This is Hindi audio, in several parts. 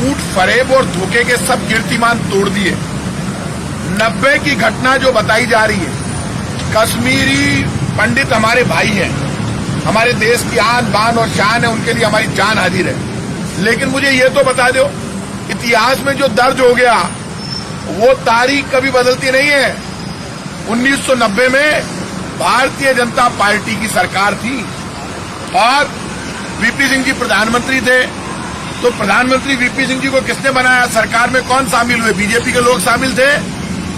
झूठ, फरेब और धोखे के सब कीर्तिमान तोड़ दिए। 90 की घटना जो बताई जा रही है, कश्मीरी पंडित हमारे भाई हैं, हमारे देश की आन बान और शान है, उनके लिए हमारी जान हाजिर है। लेकिन मुझे ये तो बता दो, इतिहास में जो दर्ज हो गया वो तारीख कभी बदलती नहीं है। 1990 में भारतीय जनता पार्टी की सरकार थी और वीपी सिंह जी प्रधानमंत्री थे। तो प्रधानमंत्री वीपी सिंह जी को किसने बनाया? सरकार में कौन शामिल हुए? बीजेपी के लोग शामिल थे,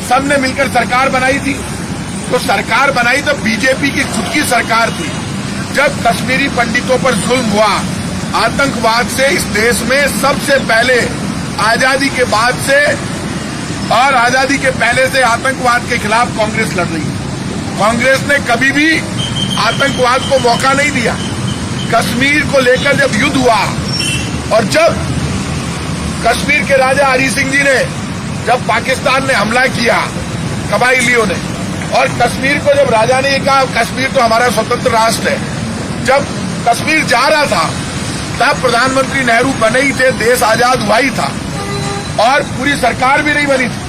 सबने मिलकर सरकार बनाई थी। तो सरकार बनाई तो बीजेपी की खुद की सरकार थी। जब कश्मीरी पंडितों पर जुल्म हुआ, आतंकवाद से इस देश में सबसे पहले आजादी के बाद से और आजादी के पहले से आतंकवाद के खिलाफ कांग्रेस लड़ रही है। कांग्रेस ने कभी भी आतंकवाद को मौका नहीं दिया। कश्मीर को लेकर जब युद्ध हुआ और जब कश्मीर के राजा हरि सिंह जी ने जब पाकिस्तान ने हमला किया कबायलियों ने, और कश्मीर को जब राजा ने कहा कश्मीर तो हमारा स्वतंत्र राष्ट्र है, जब कश्मीर जा रहा था तब प्रधानमंत्री नेहरू बने ही थे, देश आजाद हुआ ही था और पूरी सरकार भी नहीं बनी थी।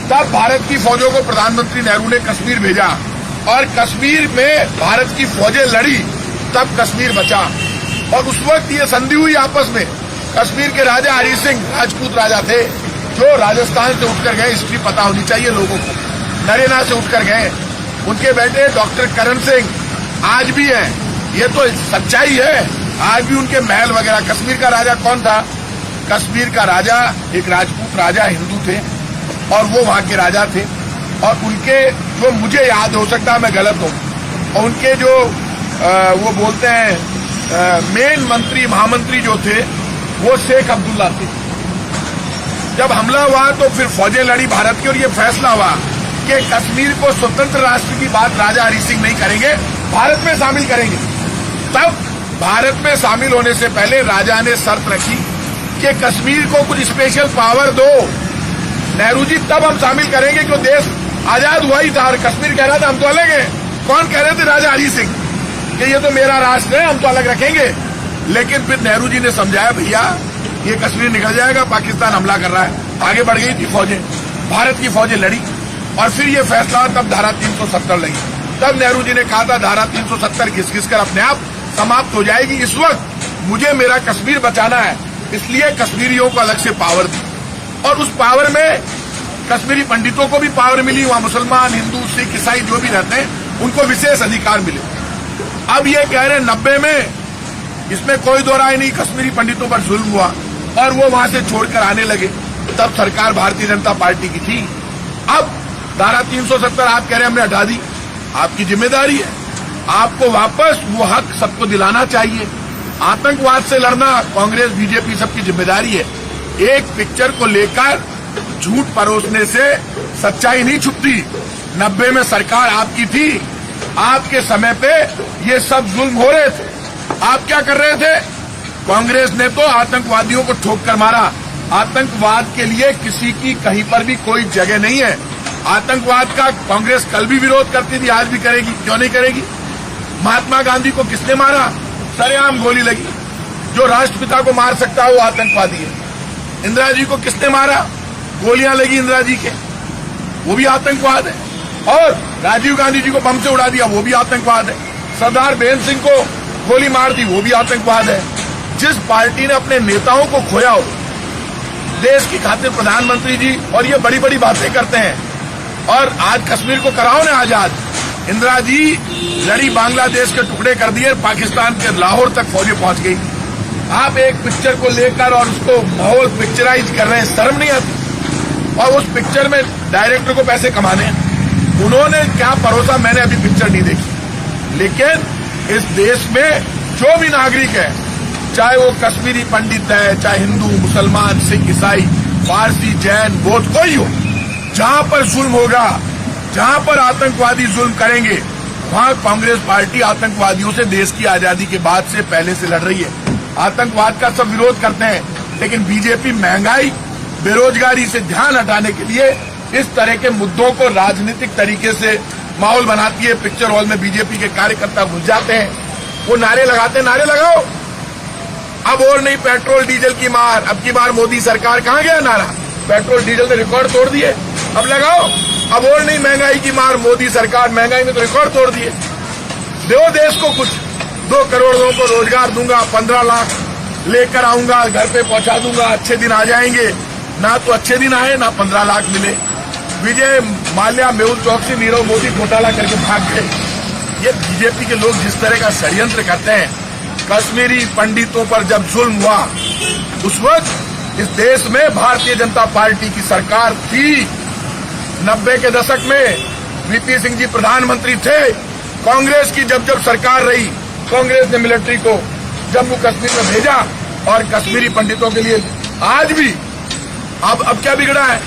तब भारत की फौजों को प्रधानमंत्री नेहरू ने कश्मीर भेजा और कश्मीर में भारत की फौजें लड़ी, तब कश्मीर बचा। और उस वक्त ये संधि हुई आपस में। कश्मीर के राजा हरि सिंह राजपूत राजा थे जो राजस्थान से उठकर गए, हिस्ट्री पता होनी चाहिए लोगों को, नरेना से उठकर गए। उनके बेटे डॉक्टर करण सिंह आज भी हैं, ये तो सच्चाई है, आज भी उनके महल वगैरह। कश्मीर का राजा कौन था? कश्मीर का राजा एक राजपूत राजा हिंदू थे और वो वहां के राजा थे। और उनके जो मुझे याद हो सकता है मैं गलत हूं, और उनके जो वो बोलते हैं मेन मंत्री महामंत्री जो थे वो शेख अब्दुल्ला थे। जब हमला हुआ तो फिर फौजें लड़ी भारत की और ये फैसला हुआ कि कश्मीर को स्वतंत्र राष्ट्र की बात राजा हरि सिंह नहीं करेंगे, भारत में शामिल करेंगे। तब भारत में शामिल होने से पहले राजा ने शर्त रखी कि कश्मीर को कुछ स्पेशल पावर दो नेहरू जी, तब हम शामिल करेंगे, क्यों देश आजाद हुआ ही था और कश्मीर कह रहा था हम तो अलग है। कौन कह रहे थे? राजा हरि सिंह, कि ये तो मेरा राष्ट्र है, हम तो अलग रखेंगे। लेकिन फिर नेहरू जी ने समझाया भैया ये कश्मीर निकल जाएगा, पाकिस्तान हमला कर रहा है। आगे बढ़ गई थी फौजें, भारत की फौजें लड़ी और फिर ये फैसला, तब धारा 370 लगी। तब नेहरू जी ने कहा था धारा 370 घिस कर अपने आप समाप्त हो जाएगी। इस वक्त मुझे मेरा कश्मीर बचाना है, इसलिए कश्मीरियों को अलग से पावर दी और उस पावर में कश्मीरी पंडितों को भी पावर मिली। वहां मुसलमान, हिंदू, सिख, ईसाई जो भी रहते हैं उनको विशेष अधिकार मिले। अब ये कह रहे हैं 90 में, इसमें कोई दो राय नहीं, कश्मीरी पंडितों पर जुल्म हुआ और वो वहां से छोड़कर आने लगे। तब सरकार भारतीय जनता पार्टी की थी। अब धारा 370 आप कह रहे हैं हमने हटा दी, आपकी जिम्मेदारी है, आपको वापस वो हक सबको दिलाना चाहिए। आतंकवाद से लड़ना कांग्रेस बीजेपी सबकी जिम्मेदारी है। एक पिक्चर को लेकर झूठ परोसने से सच्चाई नहीं छुपती। 90 में सरकार आपकी थी, आपके समय पे ये सब जुल्म हो रहे थे, आप क्या कर रहे थे? कांग्रेस ने तो आतंकवादियों को ठोक कर मारा। आतंकवाद के लिए किसी की कहीं पर भी कोई जगह नहीं है। आतंकवाद का कांग्रेस कल भी विरोध करती थी, आज भी करेगी, क्यों नहीं करेगी? महात्मा गांधी को किसने मारा? सरेआम गोली लगी। जो राष्ट्रपिता को मार सकता है वो आतंकवादी है। इंदिरा जी को किसने मारा? गोलियां लगी इंदिरा जी के, वो भी आतंकवाद है। और राजीव गांधी जी को बम से उड़ा दिया, वो भी आतंकवाद है। सरदार बेन सिंह को गोली मार दी, वो भी आतंकवाद है। जिस पार्टी ने अपने नेताओं को खोया हो, देश की खातिर प्रधानमंत्री जी और ये बड़ी बड़ी बातें करते हैं, और आज कश्मीर को कराओ ना आजाद। इंदिरा जी लड़ी, बांग्लादेश के टुकड़े कर दिए, पाकिस्तान के लाहौर तक फौजें पहुंच गई। आप एक पिक्चर को लेकर और उसको माहौल पिक्चराइज कर रहे हैं, शर्म नहीं आती? और उस पिक्चर में डायरेक्टर को पैसे कमाने हैं। उन्होंने क्या परोसा मैंने अभी पिक्चर नहीं देखी, लेकिन इस देश में जो भी नागरिक है, चाहे वो कश्मीरी पंडित है, चाहे हिंदू, मुसलमान, सिख, ईसाई, पारसी, जैन, बौद्ध, कोई हो, जहां पर जुल्म होगा, जहां पर आतंकवादी जुल्म करेंगे, वहां कांग्रेस पार्टी आतंकवादियों से देश की आजादी के बाद से पहले से लड़ रही है। आतंकवाद का सब विरोध करते हैं, लेकिन बीजेपी महंगाई, बेरोजगारी से ध्यान हटाने के लिए इस तरह के मुद्दों को राजनीतिक तरीके से माहौल बनाती है। पिक्चर हॉल में बीजेपी के कार्यकर्ता घुस जाते हैं, वो नारे लगाते हैं, नारे लगाओ, अब और नहीं पेट्रोल डीजल की मार। अब की बार मोदी सरकार कहां गया नारा? पेट्रोल डीजल ने रिकॉर्ड तोड़ दिए, अब लगाओ। अब और नहीं महंगाई की मार, मोदी सरकार महंगाई में तो रिकॉर्ड तोड़ दिए। दो देश को कुछ, 2 करोड़ लोगों को रोजगार दूंगा, 15 लाख लेकर आऊंगा, घर पे पहुंचा दूंगा, अच्छे दिन आ जाएंगे। ना तो अच्छे दिन आए, ना 15 लाख मिले। विजय माल्या मेहुल चौकसी नीरव मोदी घोटाला करके भाग गए। ये बीजेपी के लोग जिस तरह का षड्यंत्र करते हैं, कश्मीरी पंडितों पर जब जुल्म हुआ उस वक्त इस देश में भारतीय जनता पार्टी की सरकार थी। 90 के दशक में वीपी सिंह जी प्रधानमंत्री थे। कांग्रेस की जब जब सरकार रही, कांग्रेस ने मिलिट्री को जम्मू कश्मीर में भेजा और कश्मीरी पंडितों के लिए आज भी अब क्या बिगड़ा है?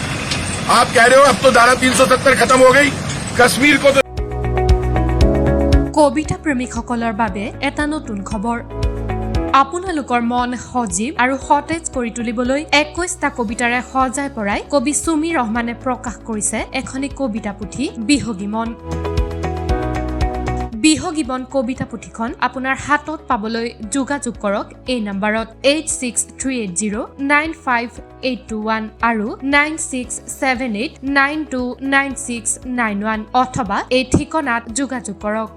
आप कह रहे हो अब तो धारा 370 खत्म हो गई, कश्मीर को तो। কবিতা প্ৰেমিকসকলৰ বাবে এটা নতুন খবৰ। আপোনালোকৰ মন সজীৱ আৰু সতেজ কৰি তুলিবলৈ 21টা কবিতাৰে সজাই পৰাই কবি সুমি ৰহমানে প্ৰকাশ কৰিছে এখনি কবিতা পুথি বিহগী মন। বিহগী মন কবিতা পুথিখন আপোনাৰ হাতত পাবলৈ যোগাযোগ কৰক এই নম্বৰত 8638095821 আৰু 9678929691 অথবা এই ঠিকনাত যোগাযোগ কৰক।